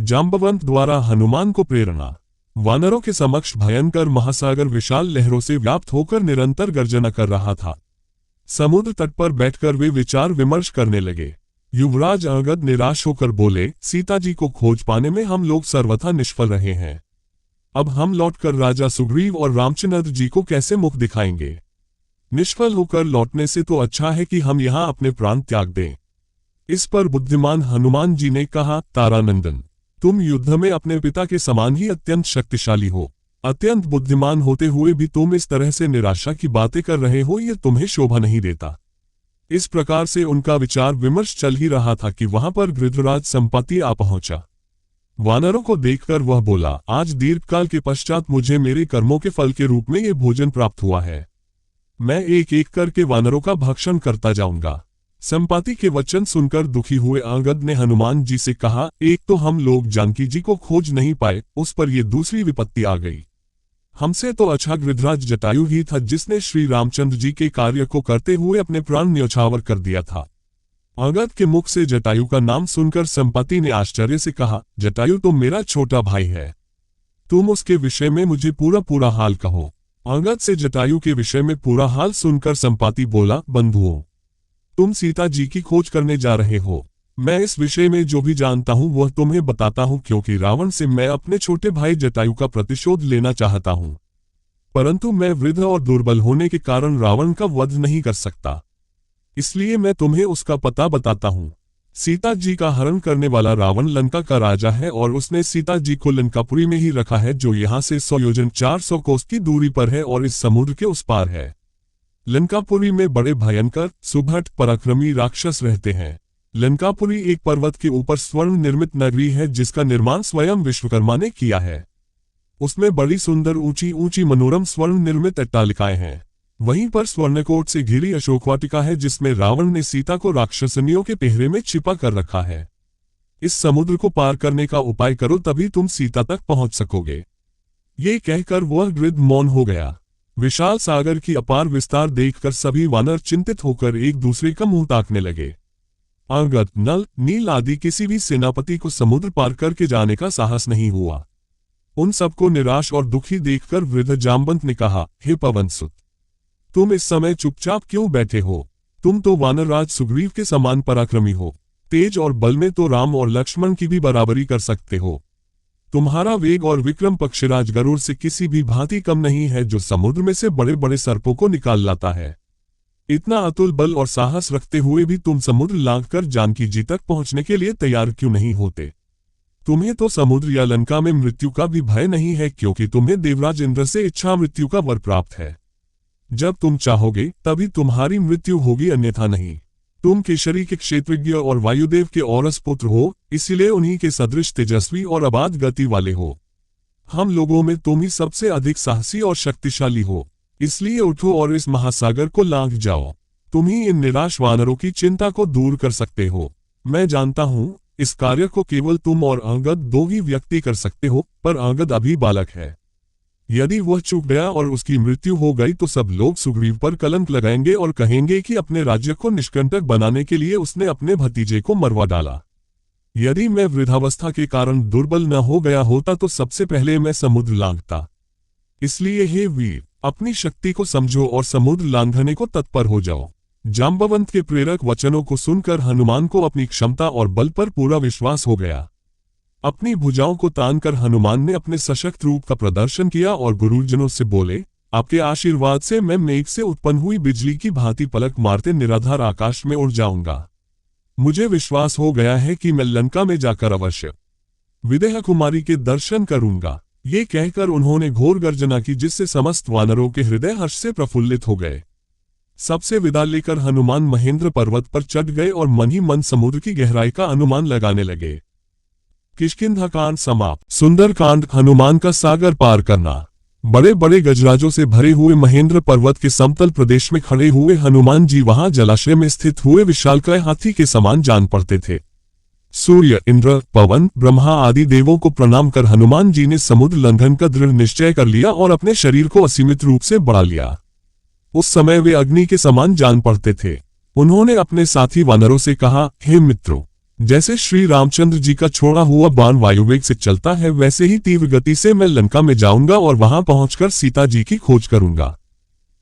जाम्बवंत द्वारा हनुमान को प्रेरणा। वानरों के समक्ष भयंकर महासागर विशाल लहरों से व्याप्त होकर निरंतर गर्जना कर रहा था। समुद्र तट पर बैठकर वे विचार विमर्श करने लगे। युवराज अंगद निराश होकर बोले, सीता जी को खोज पाने में हम लोग सर्वथा निष्फल रहे हैं। अब हम लौटकर राजा सुग्रीव और रामचंद्र जी को कैसे मुख दिखाएंगे? निष्फल होकर लौटने से तो अच्छा है कि हम यहाँ अपने प्राण त्याग दें। इस पर बुद्धिमान हनुमान जी ने कहा, तारानंदन, तुम युद्ध में अपने पिता के समान ही अत्यंत शक्तिशाली हो। अत्यंत बुद्धिमान होते हुए भी तुम इस तरह से निराशा की बातें कर रहे हो, ये तुम्हें शोभा नहीं देता। इस प्रकार से उनका विचार विमर्श चल ही रहा था कि वहां पर गृध्रराज संपाति आ पहुंचा। वानरों को देखकर वह बोला, आज दीर्घकाल के पश्चात मुझे मेरे कर्मों के फल के रूप में ये भोजन प्राप्त हुआ है। मैं एक एक करके वानरों का भक्षण करता जाऊंगा। संपाति के वचन सुनकर दुखी हुए अंगद ने हनुमान जी से कहा, एक तो हम लोग जानकी जी को खोज नहीं पाए, उस पर ये दूसरी विपत्ति आ गई। हमसे तो अच्छा गृध्रराज जटायु ही था जिसने श्री रामचंद्र जी के कार्य को करते हुए अपने प्राण न्यौछावर कर दिया था। अंगद के मुख से जटायु का नाम सुनकर संपाति ने आश्चर्य से कहा, जटायु तो मेरा छोटा भाई है, तुम उसके विषय में मुझे पूरा हाल कहो। अंगद से जटायु के विषय में पूरा हाल सुनकर संपाति बोला, बंधुओं, तुम सीता जी की खोज करने जा रहे हो। मैं इस विषय में जो भी जानता हूं वह तुम्हें बताता हूं, क्योंकि रावण से मैं अपने छोटे भाई जटायु का प्रतिशोध लेना चाहता हूं, परंतु मैं वृद्ध और दुर्बल होने के कारण रावण का वध नहीं कर सकता। इसलिए मैं तुम्हें उसका पता बताता हूं। सीता जी का हरण करने वाला रावण लंका का राजा है और उसने सीता जी को लंकापुरी में ही रखा है, जो यहाँ से 100 योजन 400 कोस की दूरी पर है और इस समुद्र के उस पार है। लंकापुरी में बड़े भयंकर सुभट पराक्रमी राक्षस रहते हैं। लंकापुरी एक पर्वत के ऊपर स्वर्ण निर्मित नगरी है जिसका निर्माण स्वयं विश्वकर्मा ने किया है। उसमें बड़ी सुंदर ऊंची ऊंची मनोरम स्वर्ण निर्मित अट्टालिकाएं हैं। वहीं पर स्वर्णकोट से घिरी अशोकवाटिका है जिसमें रावण ने सीता को राक्षसनियों के पहरे में छिपा कर रखा है। इस समुद्र को पार करने का उपाय करो, तभी तुम सीता तक पहुंच सकोगे। ये कहकर वह गृध्र मौन हो गया। विशाल सागर की अपार विस्तार देखकर सभी वानर चिंतित होकर एक दूसरे का मुंह ताकने लगे। अंगद, नल, नील आदि किसी भी सेनापति को समुद्र पार करके जाने का साहस नहीं हुआ। उन सबको निराश और दुखी देखकर वृद्ध जाम्बवंत ने कहा, हे पवनसुत, तुम इस समय चुपचाप क्यों बैठे हो? तुम तो वानरराज सुग्रीव के समान पराक्रमी हो। तेज और बल में तो राम और लक्ष्मण की भी बराबरी कर सकते हो। तुम्हारा वेग और विक्रम पक्षीराज गरुड़ से किसी भी भांति कम नहीं है, जो समुद्र में से बड़े बड़े सर्पों को निकाल लाता है। इतना अतुल बल और साहस रखते हुए भी तुम समुद्र लांघकर जानकी जी तक पहुंचने के लिए तैयार क्यों नहीं होते? तुम्हें तो समुद्र या लंका में मृत्यु का भी भय नहीं है, क्योंकि तुम्हें देवराज इंद्र से इच्छा मृत्यु का वर प्राप्त है। जब तुम चाहोगे तभी तुम्हारी मृत्यु होगी, अन्यथा नहीं। तुम केशरी के क्षेत्रज्ञ और वायुदेव के औरस पुत्र हो, इसीलिए उन्हीं के सदृश तेजस्वी और अबाध गति वाले हो। हम लोगों में तुम ही सबसे अधिक साहसी और शक्तिशाली हो। इसलिए उठो और इस महासागर को लांघ जाओ। तुम ही इन निराश वानरों की चिंता को दूर कर सकते हो। मैं जानता हूं इस कार्य को केवल तुम और अंगद दो ही व्यक्ति कर सकते हो, पर अंगद अभी बालक है। यदि वह चूक गया और उसकी मृत्यु हो गई तो सब लोग सुग्रीव पर कलंक लगाएंगे और कहेंगे कि अपने राज्य को निष्कंटक बनाने के लिए उसने अपने भतीजे को मरवा डाला। यदि मैं वृद्धावस्था के कारण दुर्बल न हो गया होता तो सबसे पहले मैं समुद्र लांघता। इसलिए हे वीर, अपनी शक्ति को समझो और समुद्र लांघने को तत्पर हो जाओ। जाम्बवंत के प्रेरक वचनों को सुनकर हनुमान को अपनी क्षमता और बल पर पूरा विश्वास हो गया। अपनी भुजाओं को तानकर हनुमान ने अपने सशक्त रूप का प्रदर्शन किया और गुरुजनों से बोले, आपके आशीर्वाद से मैं मेघ से उत्पन्न हुई बिजली की भांति पलक मारते निराधार आकाश में उड़ जाऊंगा। मुझे विश्वास हो गया है कि मैं लंका में जाकर अवश्य विदेह कुमारी के दर्शन करूंगा। ये कहकर उन्होंने घोर गर्जना की, जिससे समस्त वानरों के हृदय हर्ष से प्रफुल्लित हो गए। सबसे विदा लेकर हनुमान महेंद्र पर्वत पर चढ़ गए और मन ही मन समुद्र की गहराई का अनुमान लगाने लगे। किष्किंधा कांड समाप्त। सुंदर कांड, हनुमान का सागर पार करना। बड़े बड़े गजराजों से भरे हुए महेंद्र पर्वत के समतल प्रदेश में खड़े हुए हनुमान जी वहां जलाशय में स्थित हुए विशालकाय हाथी के समान जान पड़ते थे। सूर्य, इंद्र, पवन, ब्रह्मा आदि देवों को प्रणाम कर हनुमान जी ने समुद्र लंघन का दृढ़ निश्चय कर लिया और अपने शरीर को असीमित रूप से बढ़ा लिया। उस समय वे अग्नि के समान जान पड़ते थे। उन्होंने अपने साथी वानरों से कहा, हे मित्रों, जैसे श्री रामचंद्र जी का छोड़ा हुआ बाण वायुवेग से चलता है, वैसे ही तीव्र गति से मैं लंका में जाऊंगा और वहां पहुंचकर सीता जी की खोज करूंगा।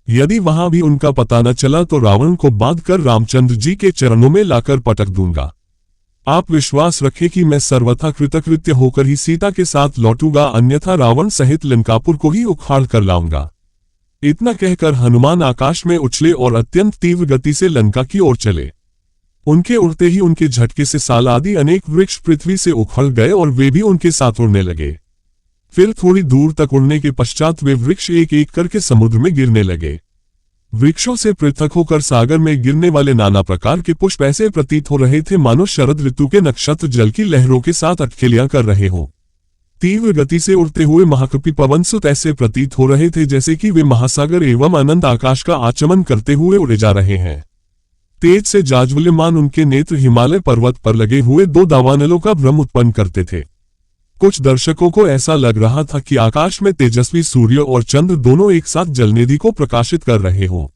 यदि वहां भी उनका पता न चला तो रावण को बांधकर रामचंद्र जी के चरणों में लाकर पटक दूंगा। आप विश्वास रखें कि मैं सर्वथा कृतकृत्य होकर ही सीता के साथ लौटूंगा, अन्यथा रावण सहित लंकापुर को ही उखाड़ कर लाऊंगा। इतना कहकर हनुमान आकाश में उछले और अत्यंत तीव्र गति से लंका की ओर चले। उनके उड़ते ही उनके झटके से साल आदि अनेक वृक्ष पृथ्वी से उखड़ गए और वे भी उनके साथ उड़ने लगे। फिर थोड़ी दूर तक उड़ने के पश्चात वे वृक्ष एक एक करके समुद्र में गिरने लगे। वृक्षों से पृथक होकर सागर में गिरने वाले नाना प्रकार के पुष्प ऐसे प्रतीत हो रहे थे मानो शरद ऋतु के नक्षत्र जल की लहरों के साथ अटखेलियां कर रहे हों। तीव्र गति से उड़ते हुए महाकपि पवनसुत ऐसे प्रतीत हो रहे थे जैसे कि वे महासागर एवं अनंत आकाश का आचमन करते हुए उड़े जा रहे हैं। तेज से जाज्वल्यमान उनके नेत्र हिमालय पर्वत पर लगे हुए दो दावानलों का भ्रम उत्पन्न करते थे। कुछ दर्शकों को ऐसा लग रहा था कि आकाश में तेजस्वी सूर्य और चंद्र दोनों एक साथ जलनिधि को प्रकाशित कर रहे हों।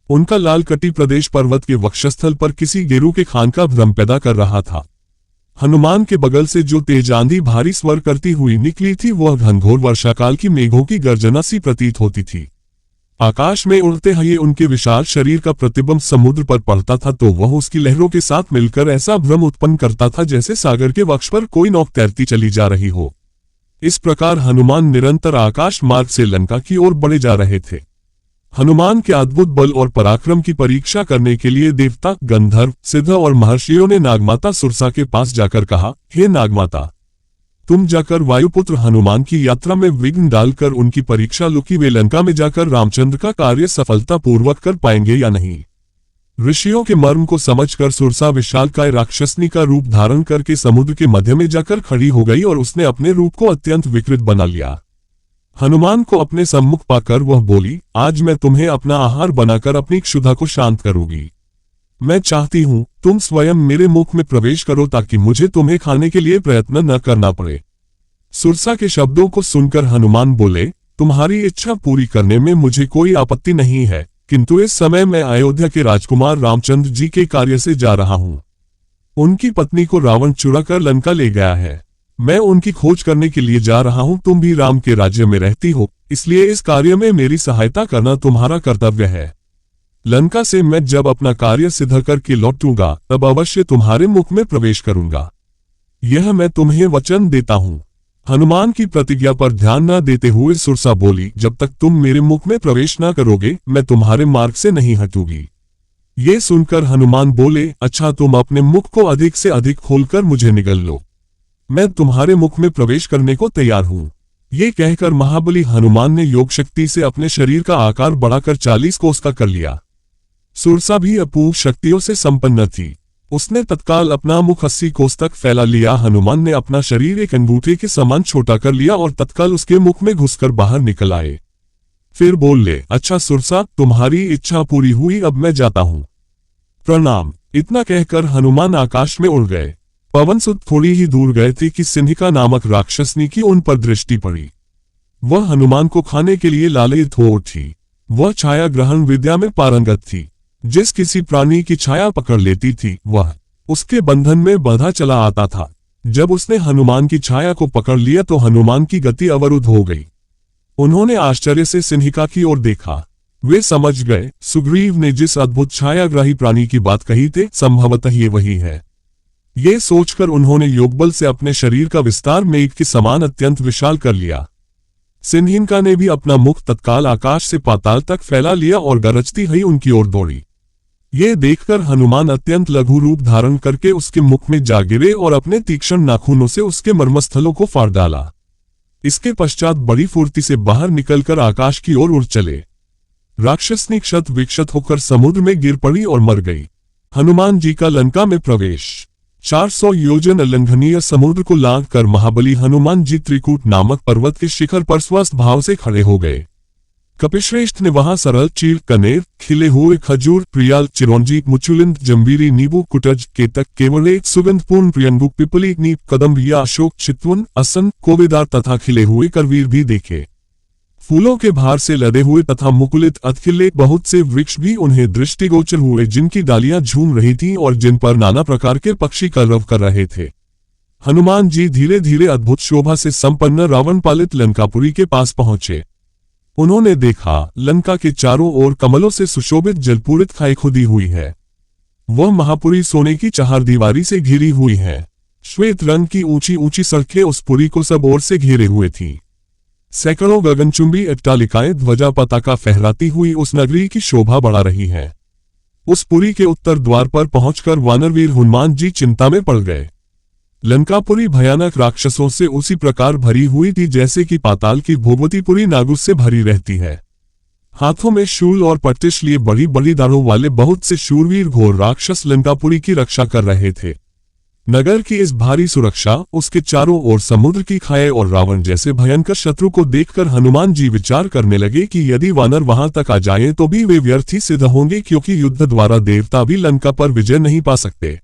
उनका लाल कटी प्रदेश पर्वत के वक्षस्थल पर किसी गेरू के खान का भ्रम पैदा कर रहा था। हनुमान के बगल से जो तेज आंधी भारी स्वर करती हुई निकली थी वह घनघोर वर्षाकाल की मेघों की गर्जना सी प्रतीत होती थी। आकाश में उड़ते हुए उनके विशाल शरीर का प्रतिबिंब समुद्र पर पड़ता था तो वह उसकी लहरों के साथ मिलकर ऐसा भ्रम उत्पन्न करता था जैसे सागर के वक्ष पर कोई नौक तैरती चली जा रही हो। इस प्रकार हनुमान निरंतर आकाश मार्ग से लंका की ओर बढ़े जा रहे थे। हनुमान के अद्भुत बल और पराक्रम की परीक्षा करने के लिए देवता, गंधर्व, सिद्ध और महर्षियों ने नागमाता सुरसा के पास जाकर कहा, हे नागमाता, तुम जाकर वायुपुत्र हनुमान की यात्रा में विघ्न डालकर उनकी परीक्षा लो कि वे लंका में जाकर रामचंद्र का कार्य सफलतापूर्वक कर पाएंगे या नहीं। ऋषियों के मर्म को समझकर सुरसा विशालकाय राक्षसनी का रूप धारण करके समुद्र के मध्य में जाकर खड़ी हो गई और उसने अपने रूप को अत्यंत विकृत बना लिया। हनुमान को अपने सम्मुख पाकर वह बोली, आज मैं तुम्हें अपना आहार बनाकर अपनी क्षुधा को शांत करूंगी। मैं चाहती हूं तुम स्वयं मेरे मुख में प्रवेश करो ताकि मुझे तुम्हें खाने के लिए प्रयत्न न करना पड़े। सुरसा के शब्दों को सुनकर हनुमान बोले, तुम्हारी इच्छा पूरी करने में मुझे कोई आपत्ति नहीं है, किंतु इस समय मैं अयोध्या के राजकुमार रामचंद्र जी के कार्य से जा रहा हूं। उनकी पत्नी को रावण चुरा कर लंका ले गया है। मैं उनकी खोज करने के लिए जा रहा हूं। तुम भी राम के राज्य में रहती हो, इसलिए इस कार्य में मेरी सहायता करना तुम्हारा कर्तव्य है। लंका से मैं जब अपना कार्य सिद्ध करके लौटूंगा तब अवश्य तुम्हारे मुख में प्रवेश करूंगा। यह मैं तुम्हें वचन देता हूं। हनुमान की प्रतिज्ञा पर ध्यान न देते हुए सुरसा बोली, जब तक तुम मेरे मुख में प्रवेश न करोगे मैं तुम्हारे मार्ग से नहीं हटूंगी। ये सुनकर हनुमान बोले, अच्छा तुम अपने मुख को अधिक से अधिक खोलकर मुझे निगल लो, मैं तुम्हारे मुख में प्रवेश करने को तैयार हूं। ये कहकर महाबली हनुमान ने योग शक्ति से अपने शरीर का आकार बढ़ाकर 40 कोस का कर लिया। सुरसा भी अपूर्व शक्तियों से संपन्न थी। उसने तत्काल अपना मुख 80 कोस तक फैला लिया। हनुमान ने अपना शरीर एक अंगूठे के समान छोटा कर लिया और तत्काल उसके मुख में घुसकर बाहर निकल आए। फिर बोले, अच्छा सुरसा, तुम्हारी इच्छा पूरी हुई, अब मैं जाता हूं। प्रणाम। इतना कहकर हनुमान आकाश में उड़ गए। पवनसुत थोड़ी ही दूर गए थे कि सिंहिका नामक राक्षसनी की उन पर दृष्टि पड़ी। वह हनुमान को खाने के लिए लालयित हो उठी। वह छाया ग्रहण विद्या में पारंगत थी। जिस किसी प्राणी की छाया पकड़ लेती थी वह उसके बंधन में बंधा चला आता था। जब उसने हनुमान की छाया को पकड़ लिया तो हनुमान की गति अवरुद्ध हो गई। उन्होंने आश्चर्य से सिंहिका की ओर देखा। वे समझ गए, सुग्रीव ने जिस अद्भुत छायाग्राही प्राणी की बात कही थी संभवतः ये वही है। ये सोचकर उन्होंने योगबल से अपने शरीर का विस्तार मेघ के समान अत्यंत विशाल कर लिया। सिंहिका ने भी अपना मुख तत्काल आकाश से पाताल तक फैला लिया और गरजती हुई उनकी ओर दौड़ी। ये देखकर हनुमान अत्यंत लघु रूप धारण करके उसके मुख में जा गिरे और अपने तीक्ष्ण नाखूनों से उसके मर्मस्थलों को फाड़ डाला। इसके पश्चात बड़ी फुर्ती से बाहर निकलकर आकाश की ओर उड़ चले। राक्षसनी क्षत विक्षत होकर समुद्र में गिर पड़ी और मर गई। हनुमान जी का लंका में प्रवेश। 400 योजन अलंघनीय समुद्र को लांघ कर महाबली हनुमान जी त्रिकूट नामक पर्वत के शिखर पर स्वस्थ भाव से खड़े हो गए। कपिश्रेष्ठ ने वहां सरल चीड़, कनेर, खिले हुए खजूर, प्रियाल, चिरौंजी, मुचुलिंद, जंबीरी, नींबू, कुटज, केतक, केवड़े, सुगंधपूर्ण प्रियंगुक, पिपली, नीप, कदम्ब या अशोक, चितवन, असन, कोवेदार तथा खिले हुए करवीर भी देखे। फूलों के भार से लदे हुए तथा मुकुलित अतखिले बहुत से वृक्ष भी उन्हें दृष्टिगोचर हुए, जिनकी डालियां झूम रही थीं और जिन पर नाना प्रकार के पक्षी कलरव कर रहे थे। हनुमान जी धीरे धीरे अद्भुत शोभा से संपन्न रावण पालित लंकापुरी के पास पहुंचे। उन्होंने देखा लंका के चारों ओर कमलों से सुशोभित जलपूरित खाई खुदी हुई है। वह महापुरी सोने की चहारदीवारी से घिरी हुई है। श्वेत रंग की ऊंची ऊंची सड़कें उस पुरी को सब ओर से घेरे हुए थीं। सैकड़ों गगनचुंबी अट्टालिकाएं ध्वजा पताका फहराती हुई उस नगरी की शोभा बढ़ा रही हैं। उस पुरी के उत्तर द्वार पर पहुंचकर वानरवीर हनुमान जी चिंता में पड़ गए। लंकापुरी भयानक राक्षसों से उसी प्रकार भरी हुई थी जैसे कि पाताल की भोगवतीपुरी नागुस से भरी रहती है। हाथों में शूल और पट्टिश लिए बड़ी बड़ी दाढ़ों वाले बहुत से शूरवीर घोर राक्षस लंकापुरी की रक्षा कर रहे थे। नगर की इस भारी सुरक्षा, उसके चारों ओर समुद्र की खाई और रावण जैसे भयंकर शत्रु को देखकर हनुमान जी विचार करने लगे कि यदि वानर वहां तक आ जाएं तो भी वे व्यर्थ ही सिद्ध होंगे, क्योंकि युद्ध द्वारा देवता भी लंका पर विजय नहीं पा सकते।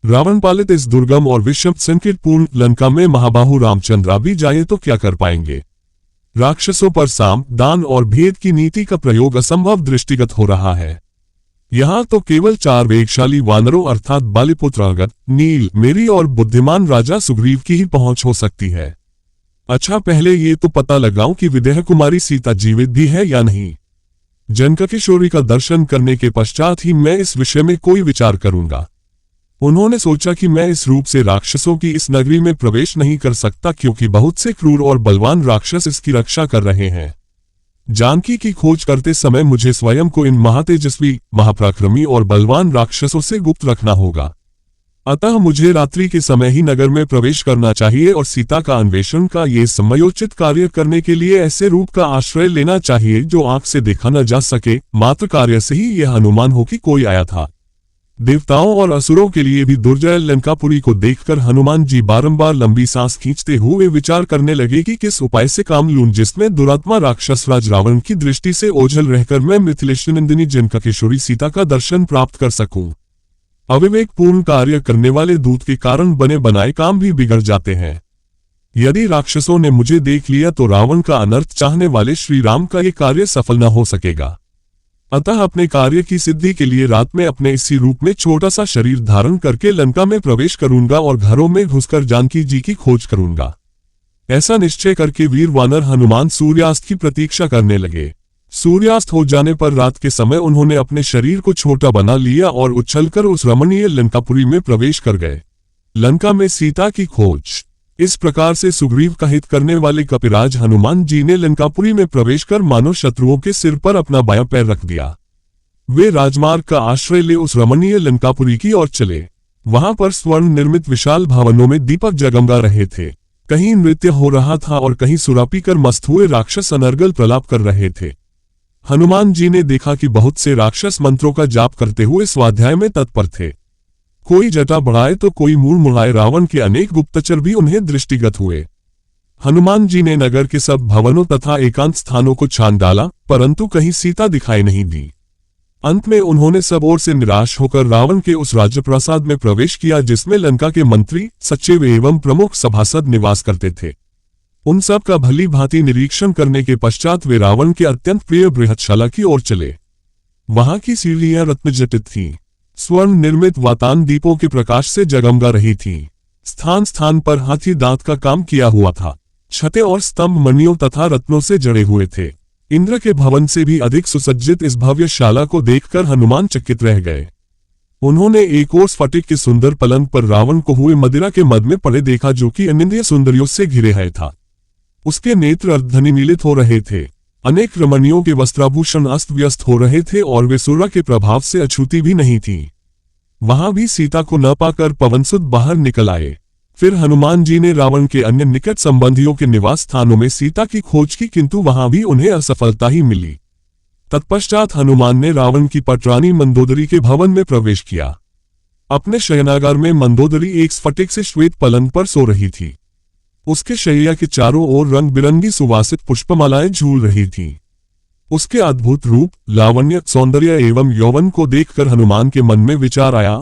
रावण पालित इस दुर्गम और विषम संकटपूर्ण लंका में महाबाहु रामचंद्र भी जाए तो क्या कर पाएंगे। राक्षसों पर साम, दान और भेद की नीति का प्रयोग असंभव दृष्टिगत हो रहा है। यहाँ तो केवल 4 वेगशाली वानरों अर्थात बालीपुत्र अंगद, नील, मेरी और बुद्धिमान राजा सुग्रीव की ही पहुंच हो सकती है। अच्छा, पहले ये तो पता लगाऊं कि विदेह कुमारी सीता जीवित भी है या नहीं। जनककिशोरी का दर्शन करने के पश्चात ही मैं इस विषय में कोई विचार करूंगा। उन्होंने सोचा कि मैं इस रूप से राक्षसों की इस नगरी में प्रवेश नहीं कर सकता, क्योंकि बहुत से क्रूर और बलवान राक्षस इसकी रक्षा कर रहे हैं। जानकी की खोज करते समय मुझे स्वयं को इन महातेजस्वी, महापराक्रमी और बलवान राक्षसों से गुप्त रखना होगा। अतः मुझे रात्रि के समय ही नगर में प्रवेश करना चाहिए और सीता का अन्वेषण का ये समयोचित कार्य करने के लिए ऐसे रूप का आश्रय लेना चाहिए जो आंख से देखा न जा सके। मात्र कार्य से ही यह अनुमान हो कि कोई आया था। देवताओं और असुरों के लिए भी दुर्जय लंकापुरी को देखकर हनुमान जी बारंबार लंबी सांस खींचते हुए विचार करने लगे कि किस उपाय से काम लूं जिसमें दुरात्मा राक्षस राज रावण की दृष्टि से ओझल रहकर मैं मिथिलेशनंदिनी जनककिशोरी सीता का दर्शन प्राप्त कर सकूं। अविवेकपूर्ण कार्य करने वाले दूत के कारण बने बनाए काम भी बिगड़ जाते हैं। यदि राक्षसों ने मुझे देख लिया तो रावण का अनर्थ चाहने वाले श्री राम का ये कार्य सफल न हो सकेगा। अतः अपने कार्य की सिद्धि के लिए रात में अपने इसी रूप में छोटा सा शरीर धारण करके लंका में प्रवेश करूंगा और घरों में घुसकर जानकी जी की खोज करूंगा। ऐसा निश्चय करके वीर वानर हनुमान सूर्यास्त की प्रतीक्षा करने लगे। सूर्यास्त हो जाने पर रात के समय उन्होंने अपने शरीर को छोटा बना लिया और उछलकर उस रमणीय लंकापुरी में प्रवेश कर गए। लंका में सीता की खोज। इस प्रकार से सुग्रीव का हित करने वाले कपिराज हनुमान जी ने लंकापुरी में प्रवेश कर मानव शत्रुओं के सिर पर अपना बायां पैर रख दिया। वे राजमार्ग का आश्रय ले उस रमणीय लंकापुरी की ओर चले। वहां पर स्वर्ण निर्मित विशाल भवनों में दीपक जगमगा रहे थे। कहीं नृत्य हो रहा था और कहीं सुरा पीकर मस्त हुए राक्षस अनर्गल प्रलाप कर रहे थे। हनुमान जी ने देखा कि बहुत से राक्षस मंत्रों का जाप करते हुए स्वाध्याय में तत्पर थे। कोई जटा बढ़ाए तो कोई मूल मुड़ाए। रावण के अनेक गुप्तचर भी उन्हें दृष्टिगत हुए। हनुमान जी ने नगर के सब भवनों तथा एकांत स्थानों को छान डाला, परंतु कहीं सीता दिखाई नहीं दी। अंत में उन्होंने सब ओर से निराश होकर रावण के उस राजप्रासाद में प्रवेश किया जिसमें लंका के मंत्री, सचिव एवं प्रमुख सभासद निवास करते थे। उन सब का भली भांति निरीक्षण करने के पश्चात वे रावण के अत्यंत प्रिय बृहत्शाला की ओर चले। वहां की सीढ़ियां रत्नजटित थीं। स्वर्ण निर्मित वातान दीपों के प्रकाश से जगमगा रही थीं। स्थान स्थान पर हाथी दांत का काम किया हुआ था। छतें और स्तंभ मणियों तथा रत्नों से जड़े हुए थे। इंद्र के भवन से भी अधिक सुसज्जित इस भव्यशाला को देखकर हनुमान चकित रह गए। उन्होंने एक और स्फटिक के सुंदर पलंग पर रावण को हुए मदिरा के मद में पड़े देखा, जो कि अनिंद्य सुंदरियों से घिरे है था। उसके नेत्र अर्धनिमीलित हो रहे थे। अनेक रमणियों के वस्त्राभूषण अस्त व्यस्त हो रहे थे और वे सूर्य के प्रभाव से अछूती भी नहीं थी। वहां भी सीता को न पाकर पवनसुत बाहर निकल आए। फिर हनुमान जी ने रावण के अन्य निकट संबंधियों के निवास स्थानों में सीता की खोज की, किंतु वहां भी उन्हें असफलता ही मिली। तत्पश्चात हनुमान ने रावण की पटरानी मंदोदरी के भवन में प्रवेश किया। अपने शयनागार में मंदोदरी एक स्फटिक से श्वेत पलंग पर सो रही थी। उसके शैया के चारों ओर रंग बिरंगी सुवासित पुष्पमालाएं झूल रही थीं। उसके अद्भुत रूप, लावण्य, सौंदर्य एवं यौवन को देखकर हनुमान के मन में विचार आया,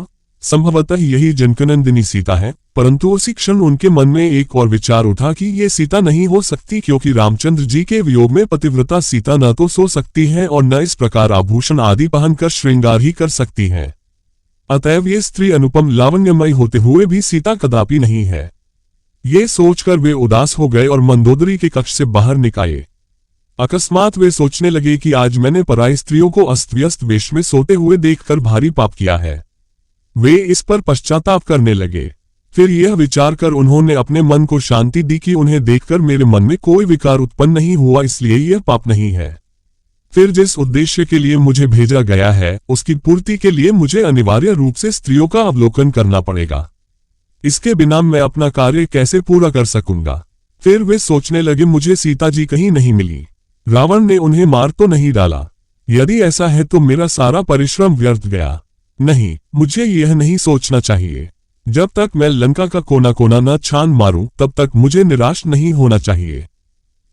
संभवतः यही जनकनंदिनी सीता है, परंतु उसी क्षण उनके मन में एक और विचार उठा कि ये सीता नहीं हो सकती, क्योंकि रामचंद्र जी के वियोग में पतिव्रता सीता न तो सो सकती है और न इस प्रकार आभूषण आदि पहनकर श्रृंगार ही कर सकती है। अतएव ये स्त्री अनुपम लावण्यमयी होते हुए भी सीता कदापि नहीं है। ये सोचकर वे उदास हो गए और मंदोदरी के कक्ष से बाहर निकाले। अकस्मात वे सोचने लगे कि आज मैंने पराई स्त्रियों को अस्त व्यस्त वेश में सोते हुए देखकर भारी पाप किया है। वे इस पर पश्चाताप करने लगे। फिर यह विचार कर उन्होंने अपने मन को शांति दी कि उन्हें देखकर मेरे मन में कोई विकार उत्पन्न नहीं हुआ, इसलिए यह पाप नहीं है। फिर जिस उद्देश्य के लिए मुझे भेजा गया है उसकी पूर्ति के लिए मुझे अनिवार्य रूप से स्त्रियों का अवलोकन करना पड़ेगा। इसके बिना मैं अपना कार्य कैसे पूरा कर सकूंगा। फिर वे सोचने लगे, मुझे सीता जी कहीं नहीं मिली, रावण ने उन्हें मार तो नहीं डाला। यदि ऐसा है तो मेरा सारा परिश्रम व्यर्थ गया। नहीं, मुझे यह नहीं सोचना चाहिए। जब तक मैं लंका का कोना कोना न छान मारूं तब तक मुझे निराश नहीं होना चाहिए।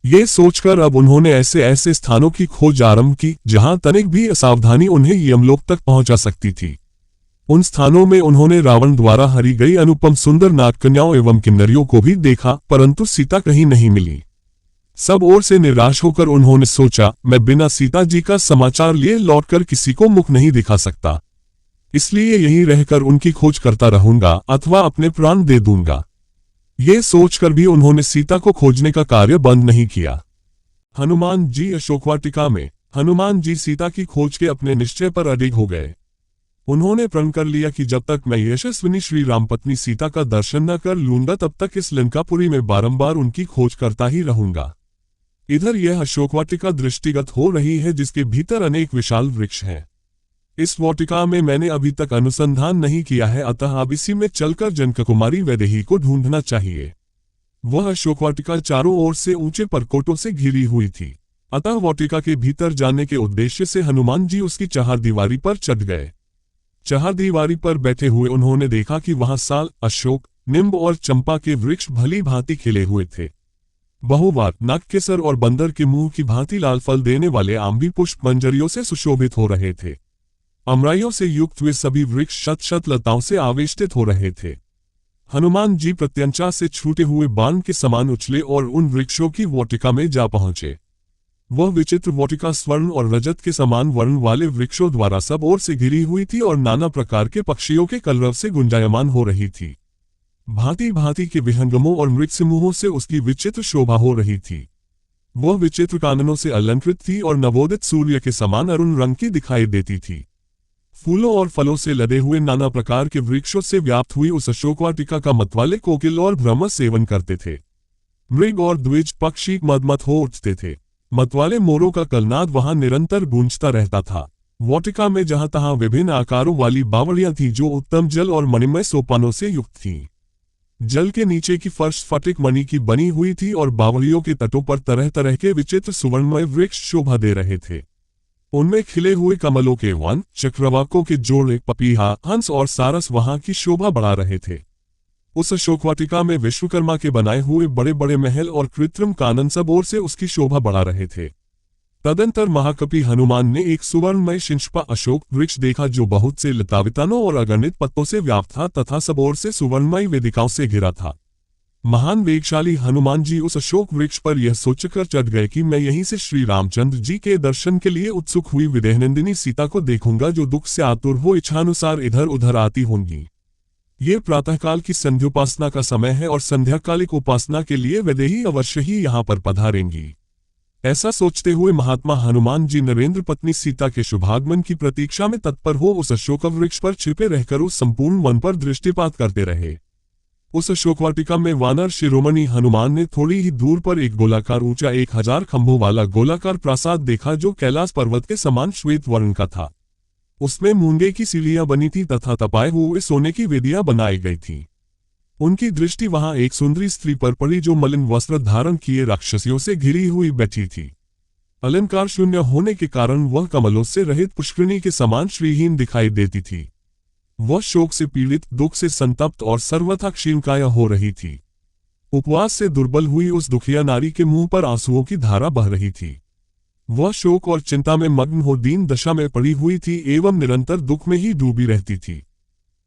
ये सोचकर अब उन्होंने ऐसे ऐसे स्थानों की खोज आरंभ की जहां तनिक भी असावधानी उन्हें यमलोक तक पहुंचा सकती थी। उन स्थानों में उन्होंने रावण द्वारा हरी गई अनुपम सुंदर नागकन्याओं एवं किन्नरियों को भी देखा, परंतु सीता कहीं नहीं मिली। सब ओर से निराश होकर उन्होंने सोचा, मैं बिना सीता जी का समाचार लिए लौटकर किसी को मुख नहीं दिखा सकता, इसलिए यहीं रहकर उनकी खोज करता रहूंगा अथवा अपने प्राण दे दूंगा। ये सोचकर भी उन्होंने सीता को खोजने का कार्य बंद नहीं किया। हनुमान जी अशोकवाटिका में। हनुमान जी सीता की खोज के अपने निश्चय पर अडिग हो गए। उन्होंने प्रण कर लिया कि जब तक मैं यशस्विनी श्री रामपत्नी सीता का दर्शन न कर लूंगा तब तक इस लंकापुरी में बारंबार उनकी खोज करता ही रहूंगा। इधर यह अशोकवाटिका दृष्टिगत हो रही है जिसके भीतर अनेक विशाल वृक्ष हैं। इस वाटिका में मैंने अभी तक अनुसंधान नहीं किया है, अतः अब इसी में चलकर जनककुमारी वैदेही को ढूंढना चाहिए। वह अशोकवाटिका चारों ओर से ऊंचे परकोटों से घिरी हुई थी, अतः वाटिका के भीतर जाने के उद्देश्य से हनुमान जी उसकी चहारदीवारी पर चढ़ गए। चहारदीवारी पर बैठे हुए उन्होंने देखा कि वहां साल, अशोक, निम्ब और चंपा के वृक्ष भली भांति खिले हुए थे। बहुवार, नागकेसर और बंदर के मुंह की भांति लाल फल देने वाले आम भी पुष्प मंजरियों से सुशोभित हो रहे थे। अमराइयों से युक्त वे सभी वृक्ष शत शत लताओं से आवेष्टित हो रहे थे। हनुमान जी प्रत्यंचा से छूटे हुए बाण के समान उछले और उन वृक्षों की वाटिका में जा पहुंचे। वह विचित्र वाटिका स्वर्ण और रजत के समान वर्ण वाले वृक्षों द्वारा सब ओर से घिरी हुई थी और नाना प्रकार के पक्षियों के कलरव से गुंजायमान हो रही थी। भांति भांति के विहंगमों और मृग समूहों से उसकी विचित्र शोभा हो रही थी। वह विचित्र काननों से अलंकृत थी और नवोदित सूर्य के समान अरुण रंग की दिखाई देती थी। फूलों और फलों से लदे हुए नाना प्रकार के वृक्षों से व्याप्त हुई उस अशोकवाटिका का मतवाले कोकिल और भ्रमर सेवन करते थे। मृग और द्विज पक्षी मदमत हो उठते थे। मतवाले मोरों का कलनाद वहां निरंतर गूंजता रहता था। वाटिका में जहां तहां विभिन्न आकारों वाली बावड़ियां थीं जो उत्तम जल और मणिमय सोपानों से युक्त थीं। जल के नीचे की फर्श फटिक मणि की बनी हुई थी और बावड़ियों के तटों पर तरह तरह के विचित्र सुवर्णमय वृक्ष शोभा दे रहे थे। उनमें खिले हुए कमलों के वन, चक्रवाकों के जोड़े, पपीहा, हंस और सारस वहां की शोभा बढ़ा रहे थे। उस अशोकवाटिका में विश्वकर्मा के बनाए हुए बड़े बड़े महल और कृत्रिम कानन सब ओर से उसकी शोभा बढ़ा रहे थे। तदंतर महाकपि हनुमान ने एक सुवर्णमय शिंशपा अशोक वृक्ष देखा जो बहुत से लतावितानों और अगणित पत्तों से व्याप्त था तथा सब ओर से सुवर्णमय वेदिकाओं से घिरा था। महान वेगशाली हनुमान जी उस अशोक वृक्ष पर यह सोचकर चढ़ गए कि मैं यहीं से श्री रामचंद्र जी के दर्शन के लिए उत्सुक हुई विदेहनंदिनी सीता को देखूंगा जो दुख से आतुर हो इच्छानुसार इधर उधर आती होंगी। ये प्रातःकाल की संध्योपासना का समय है और संध्याकालिक उपासना के लिए वैदेही अवश्य ही यहाँ पर पधारेंगी। ऐसा सोचते हुए महात्मा हनुमान जी नरेंद्र पत्नी सीता के शुभागमन की प्रतीक्षा में तत्पर हो उस अशोक वृक्ष पर छिपे रहकर उस संपूर्ण वन पर दृष्टिपात करते रहे। उस अशोकवाटिका में वानर शिरोमणि हनुमान ने थोड़ी ही दूर पर एक गोलाकार ऊंचा 1000 खंभों वाला गोलाकार प्रासाद देखा जो कैलाश पर्वत के समान श्वेत वर्ण का था। उसमें मूंगे की सीढ़ियां बनी थी तथा तपाए हुए सोने की वेदियां बनाई गई थीं। उनकी दृष्टि वहां एक सुंदरी स्त्री पर पड़ी जो मलिन वस्त्र धारण किए राक्षसियों से घिरी हुई बैठी थी। अलंकार शून्य होने के कारण वह कमलों से रहित पुष्करिणी के समान श्रीहीन दिखाई देती थी। वह शोक से पीड़ित, दुख से संतप्त और सर्वथा क्षीणकाय हो रही थी। उपवास से दुर्बल हुई उस दुखिया नारी के मुंह पर आंसुओं की धारा बह रही थी। वह शोक और चिंता में मग्न हो दीन दशा में पड़ी हुई थी एवं निरंतर दुख में ही डूबी रहती थी।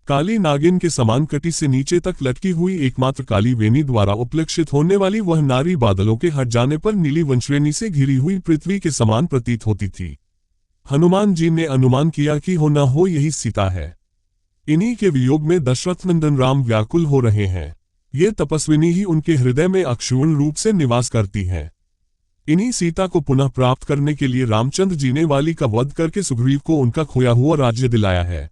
काली नागिन के समान कटी से नीचे तक लटकी हुई एकमात्र काली वेणी द्वारा उपलक्षित होने वाली वह नारी बादलों के हट जाने पर नीली वंश्रेणी से घिरी हुई पृथ्वी के समान प्रतीत होती थी। हनुमान जी ने अनुमान किया कि हो न हो यही सीता है। इन्हीं के वियोग में दशरथ नंदन राम व्याकुल हो रहे हैं। ये तपस्विनी ही उनके हृदय में अक्षुण्ण रूप से निवास करती हैं। इन्हीं सीता को पुनः प्राप्त करने के लिए रामचंद्र जी ने वाली का वध करके सुग्रीव को उनका खोया हुआ राज्य दिलाया है।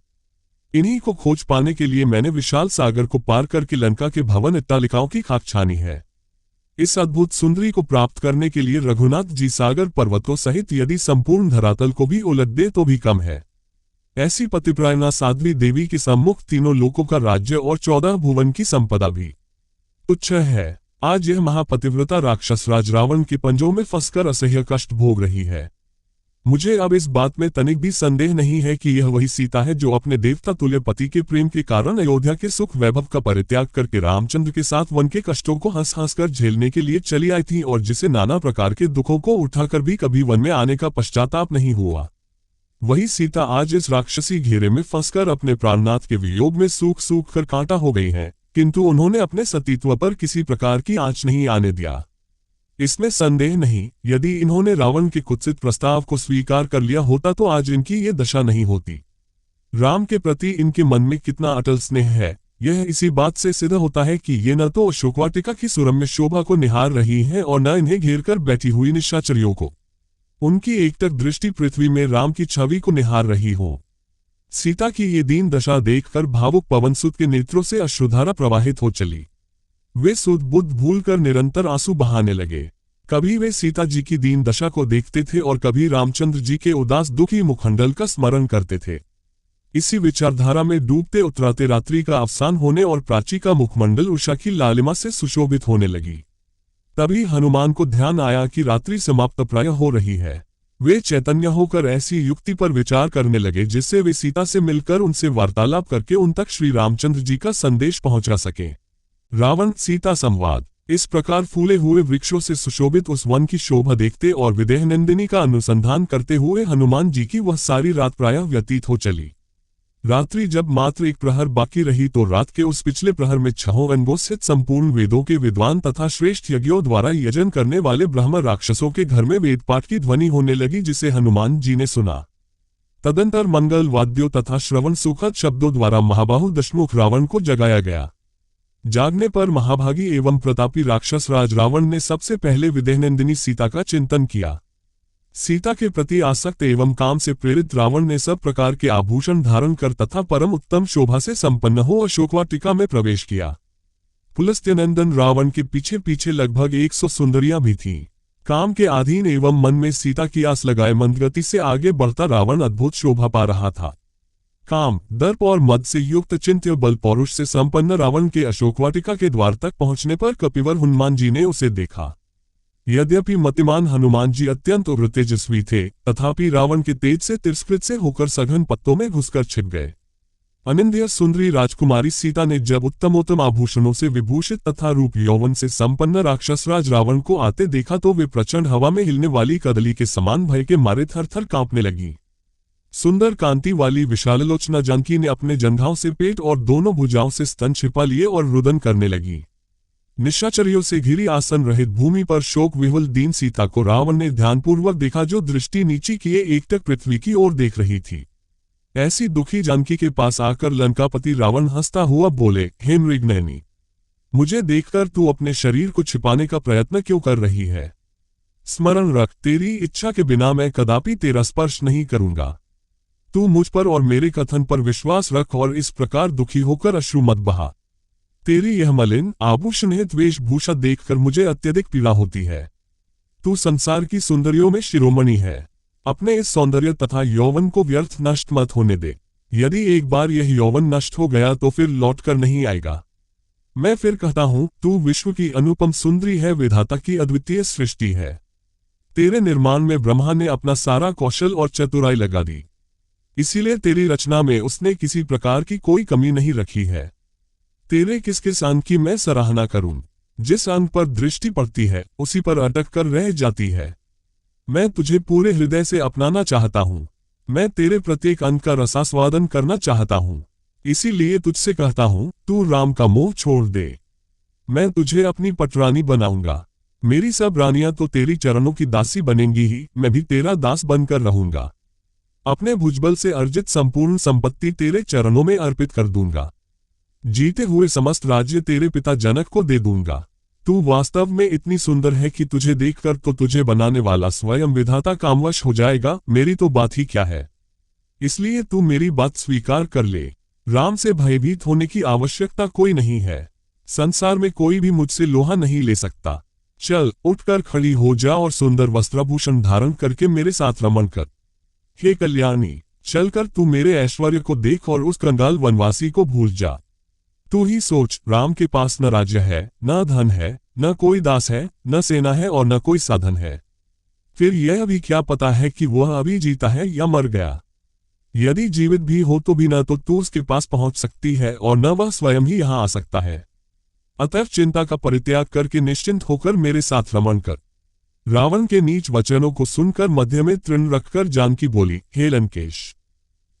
इन्हीं को खोज पाने के लिए मैंने विशाल सागर को पार करके लंका के भवन अट्टालिकाओं की खाक छानी है। इस अद्भुत सुंदरी को प्राप्त करने के लिए रघुनाथ जी सागर पर्वतों सहित यदि संपूर्ण धरातल को भी उलट दे तो भी कम है। ऐसी पतिप्रायणा साध्वी देवी के सम्मुख तीनों लोकों का राज्य और 14 भुवन की संपदा भी तुच्छ है। आज यह महापतिव्रता राक्षस राज रावण के पंजों में फंसकर असह्य कष्ट भोग रही है। मुझे अब इस बात में तनिक भी संदेह नहीं है कि यह वही सीता है जो अपने देवता तुल्य पति के प्रेम के कारण अयोध्या के सुख वैभव का परित्याग करके रामचंद्र के साथ वन के कष्टों को हंस हंस कर झेलने के लिए चली आई थी और जिसे नाना प्रकार के दुखों को उठाकर भी कभी वन में आने का पश्चाताप नहीं हुआ। वही सीता आज इस राक्षसी घेरे में फंसकर अपने प्राणनाथ के वियोग में सूख सूख कर कांटा हो गई है, किंतु उन्होंने अपने सतीत्व पर किसी प्रकार की आंच नहीं आने दिया। इसमें संदेह नहीं, यदि इन्होंने रावण के कुत्सित प्रस्ताव को स्वीकार कर लिया होता तो आज इनकी ये दशा नहीं होती। राम के प्रति इनके मन में कितना अटल स्नेह है, यह इसी बात से सिद्ध होता है कि ये न तो अशोकवाटिका की सुरम्य शोभा को निहार रही हैं और न इन्हें घेर कर बैठी हुई निशाचरियों को। उनकी एकटक दृष्टि पृथ्वी में राम की छवि को निहार रही हो। सीता की ये दीन दशा देखकर भावुक पवनसुत के नेत्रों से अश्रुधारा प्रवाहित हो चली। वे सुध बुद्ध भूलकर निरंतर आंसू बहाने लगे। कभी वे सीता जी की दीन दशा को देखते थे और कभी रामचंद्र जी के उदास दुखी मुखमंडल का स्मरण करते थे। इसी विचारधारा में डूबते उतराते रात्रि का अवसान होने और प्राची का मुखमंडल उषा की लालिमा से सुशोभित होने लगी। तभी हनुमान को ध्यान आया कि रात्रि समाप्त प्राय हो रही है। वे चैतन्य होकर ऐसी युक्ति पर विचार करने लगे जिससे वे सीता से मिलकर उनसे वार्तालाप करके उन तक श्री रामचंद्र जी का संदेश पहुंचा सके। रावण सीता संवाद। इस प्रकार फूले हुए वृक्षों से सुशोभित उस वन की शोभा देखते और विदेह नंदिनी का अनुसंधान करते हुए हनुमान जी की वह सारी रात प्रायः व्यतीत हो चली। रात्रि जब मात्र एक प्रहर बाकी रही तो रात के उस पिछले प्रहर में 6 अंगों स्थित संपूर्ण वेदों के विद्वान तथा श्रेष्ठ यज्ञों द्वारा यजन करने वाले ब्रह्म राक्षसों के घर में वेदपाठ की ध्वनि होने लगी, जिसे हनुमान जी ने सुना। तदंतर मंगल वाद्यों तथा श्रवण सुखद शब्दों द्वारा महाबाहु दशमुख रावण को जगाया गया। जागने पर महाभागी एवं प्रतापी राक्षस राज रावण ने सबसे पहले विदेहनंदिनी सीता का चिंतन किया। सीता के प्रति आसक्त एवं काम से प्रेरित रावण ने सब प्रकार के आभूषण धारण कर तथा परम उत्तम शोभा से संपन्न हो अशोकवाटिका में प्रवेश किया। पुलस्त्यनंदन रावण के पीछे पीछे लगभग 100 सुंदरियां भी थीं। काम के अधीन एवं मन में सीता की आस लगाए मंदगति से आगे बढ़ता रावण अद्भुत शोभा पा रहा था। काम, दर्प और मद से युक्त चिंत्य बल पौरुष से संपन्न रावण के अशोकवाटिका के द्वार तक पहुंचने पर कपिवर हनुमान जी ने उसे देखा। यद्यपि मतिमान हनुमान जी अत्यंत उग्र तेजस्वी थे, तथापि रावण के तेज से तिरस्कृत से होकर सघन पत्तों में घुसकर छिप गए। अनिंद्य सुंदरी राजकुमारी सीता ने जब उत्तमोत्तम आभूषणों से विभूषित तथा रूप यौवन से संपन्न राक्षस राज रावण को आते देखा तो वे प्रचंड हवा में हिलने वाली कदली के समान भय के मारे थर-थर कांपने लगी। सुंदर कांति वाली विशाललोचना जानकी ने अपने जंघाओं से पेट और दोनों भुजाओं से स्तन छिपा लिए और रुदन करने लगी। निशाचरियों से घिरी आसन रहित भूमि पर शोक विहुल दीन सीता को रावण ने ध्यानपूर्वक देखा, जो दृष्टि नीची किए एकटक पृथ्वी की ओर देख रही थी। ऐसी दुखी जानकी के पास आकर लंकापति रावण हंसता हुआ बोले, हे मृगनयनी, मुझे देखकर तू अपने शरीर को छिपाने का प्रयत्न क्यों कर रही है? स्मरण रख, तेरी इच्छा के बिना मैं कदापि तेरा स्पर्श नहीं करूंगा। तू मुझ पर और मेरे कथन पर विश्वास रख और इस प्रकार दुखी होकर अश्रु मत बहा। तेरी यह मलिन आभूषणहित वेशभूषा देखकर मुझे अत्यधिक पीड़ा होती है। तू संसार की सुंदरियों में शिरोमणि है। अपने इस सौंदर्य तथा यौवन को व्यर्थ नष्ट मत होने दे। यदि एक बार यह यौवन नष्ट हो गया तो फिर लौटकर नहीं आएगा। मैं फिर कहता हूं, तू विश्व की अनुपम सुंदरी है, विधाता की अद्वितीय सृष्टि है। तेरे निर्माण में ब्रह्मा ने अपना सारा कौशल और चतुराई लगा दी, इसीलिए तेरी रचना में उसने किसी प्रकार की कोई कमी नहीं रखी है। तेरे किस किस अंग की मैं सराहना करूं? जिस अंग पर दृष्टि पड़ती है उसी पर अटक कर रह जाती है। मैं तुझे पूरे हृदय से अपनाना चाहता हूं। मैं तेरे प्रत्येक अंग का रसास्वादन करना चाहता हूं। इसीलिए तुझसे कहता हूं, तू राम का मोह छोड़ दे। मैं तुझे अपनी पटरानी बनाऊंगा। मेरी सब रानियां तो तेरी चरणों की दासी बनेंगी ही, मैं भी तेरा दास बनकर रहूंगा। अपने भुजबल से अर्जित संपूर्ण संपत्ति तेरे चरणों में अर्पित कर दूंगा। जीते हुए समस्त राज्य तेरे पिता जनक को दे दूंगा। तू वास्तव में इतनी सुंदर है कि तुझे देखकर तो तुझे बनाने वाला स्वयं विधाता कामवश हो जाएगा। मेरी तो बात ही क्या है, इसलिए तू मेरी बात स्वीकार कर ले। राम से भयभीत होने की आवश्यकता कोई नहीं है। संसार में कोई भी मुझसे लोहा नहीं ले सकता। चल, उठकर खड़ी हो जा और सुंदर वस्त्राभूषण धारण करके मेरे साथ रमण कर। हे कल्याणी, चलकर तू मेरे ऐश्वर्य को देख और उस कंगाल वनवासी को भूल जा। तू ही सोच, राम के पास न राज्य है, न धन है, न कोई दास है, न सेना है और न कोई साधन है। फिर यह भी क्या पता है कि वह अभी जीता है या मर गया। यदि जीवित भी हो तो भी न तो तू उसके पास पहुंच सकती है और न वह स्वयं ही यहां आ सकता है। अतः चिंता का परित्याग करके निश्चिंत होकर मेरे साथ रमण कर। रावण के नीच वचनों को सुनकर मध्य में तृण रखकर जानकी बोली, हे लंकेश,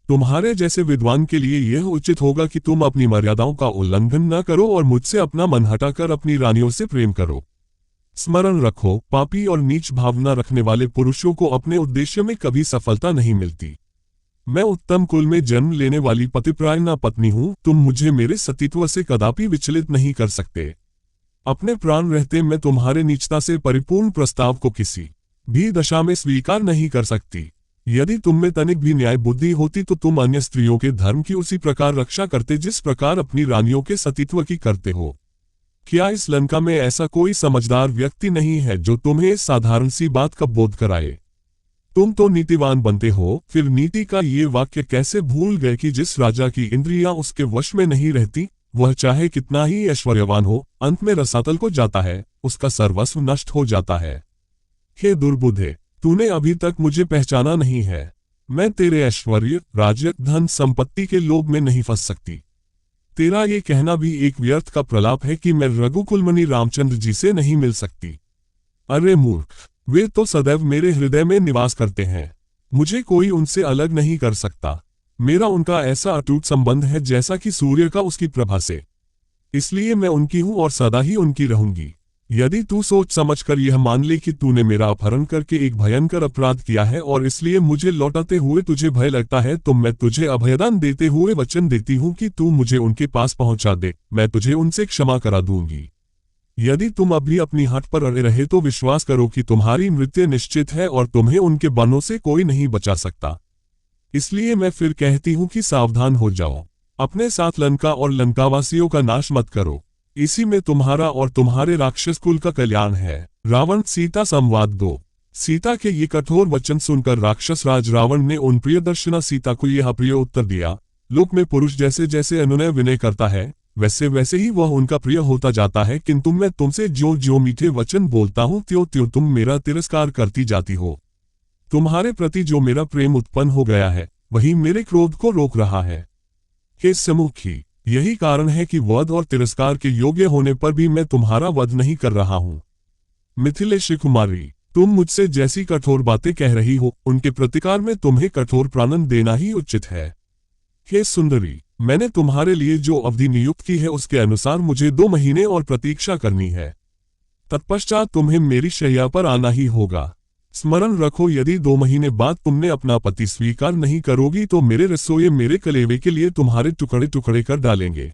तुम्हारे जैसे विद्वान के लिए यह उचित होगा कि तुम अपनी मर्यादाओं का उल्लंघन न करो और मुझसे अपना मन हटाकर अपनी रानियों से प्रेम करो। स्मरण रखो, पापी और नीच भावना रखने वाले पुरुषों को अपने उद्देश्य में कभी सफलता नहीं मिलती। मैं उत्तम कुल में जन्म लेने वाली पतिप्रायणा पत्नी हूं। तुम मुझे मेरे सतीत्व से कदापि विचलित नहीं कर सकते। अपने प्राण रहते मैं तुम्हारे नीचता से परिपूर्ण प्रस्ताव को किसी भी दशा में स्वीकार नहीं कर सकती। यदि तुम में तनिक भी न्याय बुद्धि होती तो तुम अन्य स्त्रियों के धर्म की उसी प्रकार रक्षा करते जिस प्रकार अपनी रानियों के सतीत्व की करते हो। क्या इस लंका में ऐसा कोई समझदार व्यक्ति नहीं है जो तुम्हें इस साधारण सी बात का बोध कराए? तुम तो नीतिवान बनते हो, फिर नीति का ये वाक्य कैसे भूल गए कि जिस राजा की इंद्रियां उसके वश में नहीं रहती, वह चाहे कितना ही ऐश्वर्यवान हो, अंत में रसातल को जाता है, उसका सर्वस्व नष्ट हो जाता है। हे दुर्बुद्धे, तूने अभी तक मुझे पहचाना नहीं है। मैं तेरे ऐश्वर्य, राज्य, धन संपत्ति के लोभ में नहीं फंस सकती। तेरा ये कहना भी एक व्यर्थ का प्रलाप है कि मैं रघुकुलमणि रामचंद्र जी से नहीं मिल सकती। अरे मूर्ख, वे तो सदैव मेरे हृदय में निवास करते हैं। मुझे कोई उनसे अलग नहीं कर सकता। मेरा उनका ऐसा अटूट संबंध है जैसा कि सूर्य का उसकी प्रभा से। इसलिए मैं उनकी हूं और सदा ही उनकी रहूंगी। यदि तू सोच समझकर यह मान ले कि तूने मेरा अपहरण करके एक भयंकर अपराध किया है और इसलिए मुझे लौटाते हुए तुझे भय लगता है, तो मैं तुझे अभयदान देते हुए वचन देती हूं कि तू मुझे उनके पास पहुंचा दे, मैं तुझे उनसे क्षमा करा दूंगी। यदि तुम अभी अपनी हट पर अड़े रहे तो विश्वास करो कि तुम्हारी मृत्यु निश्चित है और तुम्हें उनके बाणों से कोई नहीं बचा सकता। इसलिए मैं फिर कहती हूं कि सावधान हो जाओ। अपने साथ लंका और लंकावासियों का नाश मत करो। इसी में तुम्हारा और तुम्हारे राक्षस कुल का कल्याण है। रावण सीता संवाद 2। सीता के ये कठोर वचन सुनकर राक्षस राज रावण ने उन प्रियदर्शना सीता को यह अप्रिय उत्तर दिया, लोक में पुरुष जैसे जैसे अनुनय विनय करता है वैसे वैसे ही वह उनका प्रिय होता जाता है, किंतु मैं तुमसे जो जो मीठे वचन बोलता हूं त्यों त्यों तुम मेरा तिरस्कार करती जाती हो। तुम्हारे प्रति जो मेरा प्रेम उत्पन्न हो गया है वही मेरे क्रोध को रोक रहा है। हे सम्मुखी, यही कारण है कि वध और तिरस्कार के योग्य होने पर भी मैं तुम्हारा वध नहीं कर रहा हूं। मिथिलेश कुमारी, तुम मुझसे जैसी कठोर बातें कह रही हो उनके प्रतिकार में तुम्हें कठोर प्राणन देना ही उचित है। हे सुंदरी, मैंने तुम्हारे लिए जो अवधि नियुक्त की है उसके अनुसार मुझे 2 महीने और प्रतीक्षा करनी है। तत्पश्चात तुम्हें मेरी शैया पर आना ही होगा। स्मरण रखो, यदि 2 महीने बाद तुमने अपना पति स्वीकार नहीं करोगी तो मेरे रसोइये मेरे कलेवे के लिए तुम्हारे टुकड़े टुकड़े कर डालेंगे।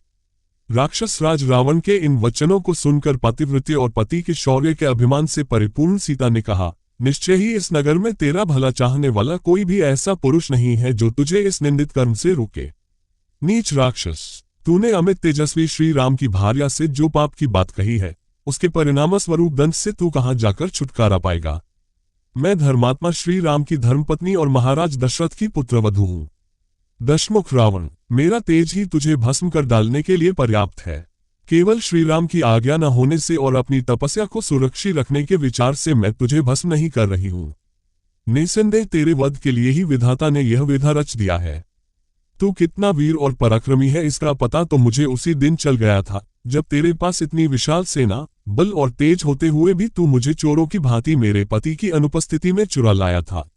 राक्षस राज रावण के इन वचनों को सुनकर पतिव्रत्य और पति के शौर्य के अभिमान से परिपूर्ण सीता ने कहा, निश्चय ही इस नगर में तेरा भला चाहने वाला कोई भी ऐसा पुरुष नहीं है जो तुझे इस निंदित कर्म से रोके। नीच राक्षस, तूने अमित तेजस्वी श्री राम की भार्या से जो पाप की बात कही है उसके परिणाम स्वरूप दंड से तू कहां जाकर छुटकारा पाएगा। मैं धर्मात्मा श्री राम की धर्मपत्नी और महाराज दशरथ की पुत्रवधू हूं। दशमुख रावण, मेरा तेज ही तुझे भस्म कर डालने के लिए पर्याप्त है। केवल श्री राम की आज्ञा न होने से और अपनी तपस्या को सुरक्षित रखने के विचार से मैं तुझे भस्म नहीं कर रही हूं। निसंदेह तेरे वध के लिए ही विधाता ने यह विधा रच दिया है। तू कितना वीर और पराक्रमी है इसका पता तो मुझे उसी दिन चल गया था जब तेरे पास इतनी विशाल सेना, बल और तेज होते हुए भी तू मुझे चोरों की भांति मेरे पति की अनुपस्थिति में चुरा लाया था।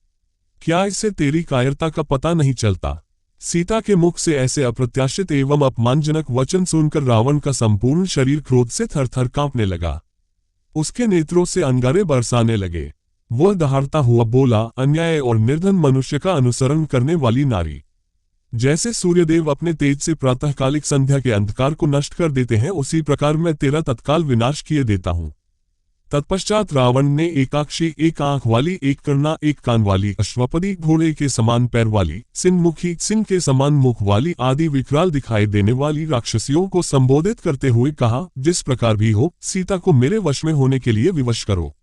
क्या इससे तेरी कायरता का पता नहीं चलता? सीता के मुख से ऐसे अप्रत्याशित एवं अपमानजनक वचन सुनकर रावण का संपूर्ण शरीर क्रोध से थरथर कांपने लगा। उसके नेत्रों से अंगारे बरसाने लगे। वह दहाड़ता हुआ बोला, अन्याय और निर्धन मनुष्य का अनुसरण करने वाली नारी, जैसे सूर्यदेव अपने तेज से प्रातःकालिक संध्या के अंधकार को नष्ट कर देते हैं, उसी प्रकार मैं तेरा तत्काल विनाश किए देता हूं। तत्पश्चात रावण ने एकाक्षी, एक आंख वाली, एक कर्णा, एक कान वाली, अश्वपदी, घोड़े के समान पैर वाली, सिंहमुखी, सिंह के समान मुख वाली आदि विकराल दिखाई देने वाली राक्षसियों को संबोधित करते हुए कहा, जिस प्रकार भी हो, सीता को मेरे वश में होने के लिए विवश करो।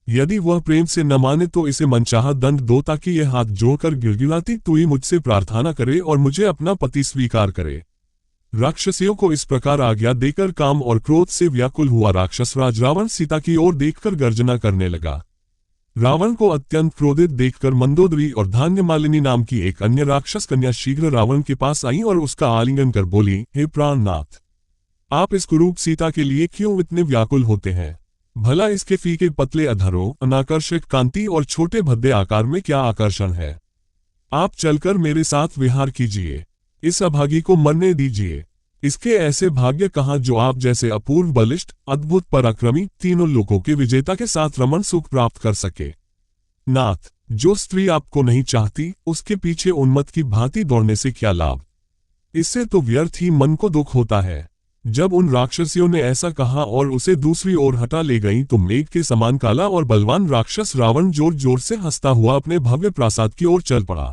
यदि वह प्रेम से न माने तो इसे मनचाहा दंड दो, ताकि यह हाथ जोड़कर गिड़गिड़ाती हुई मुझसे प्रार्थना करे और मुझे अपना पति स्वीकार करे। राक्षसियों को इस प्रकार आज्ञा देकर काम और क्रोध से व्याकुल हुआ राक्षस राज रावण सीता की ओर देखकर गर्जना करने लगा। रावण को अत्यंत क्रोधित देखकर मंदोदरी और धान्यमालिनी नाम की एक अन्य राक्षस कन्या शीघ्र रावण के पास आई और उसका आलिंगन कर बोली, हे प्राणनाथ, आप इस कुरूप सीता के लिए क्यों इतने व्याकुल होते हैं? भला इसके फीके पतले अधरों, अनाकर्षक कांति और छोटे भद्दे आकार में क्या आकर्षण है? आप चलकर मेरे साथ विहार कीजिए, इस अभागी को मरने दीजिए। इसके ऐसे भाग्य कहाँ जो आप जैसे अपूर्व बलिष्ठ, अद्भुत पराक्रमी, तीनों लोकों के विजेता के साथ रमण सुख प्राप्त कर सके। नाथ, जो स्त्री आपको नहीं चाहती, उसके पीछे उन्मत्त की भांति दौड़ने से क्या लाभ? इससे तो व्यर्थ ही मन को दुख होता है। जब उन राक्षसियों ने ऐसा कहा और उसे दूसरी ओर हटा ले गईं, तो मेघ के समान काला और बलवान राक्षस रावण जोर जोर से हंसता हुआ अपने भव्य प्रासाद की ओर चल पड़ा।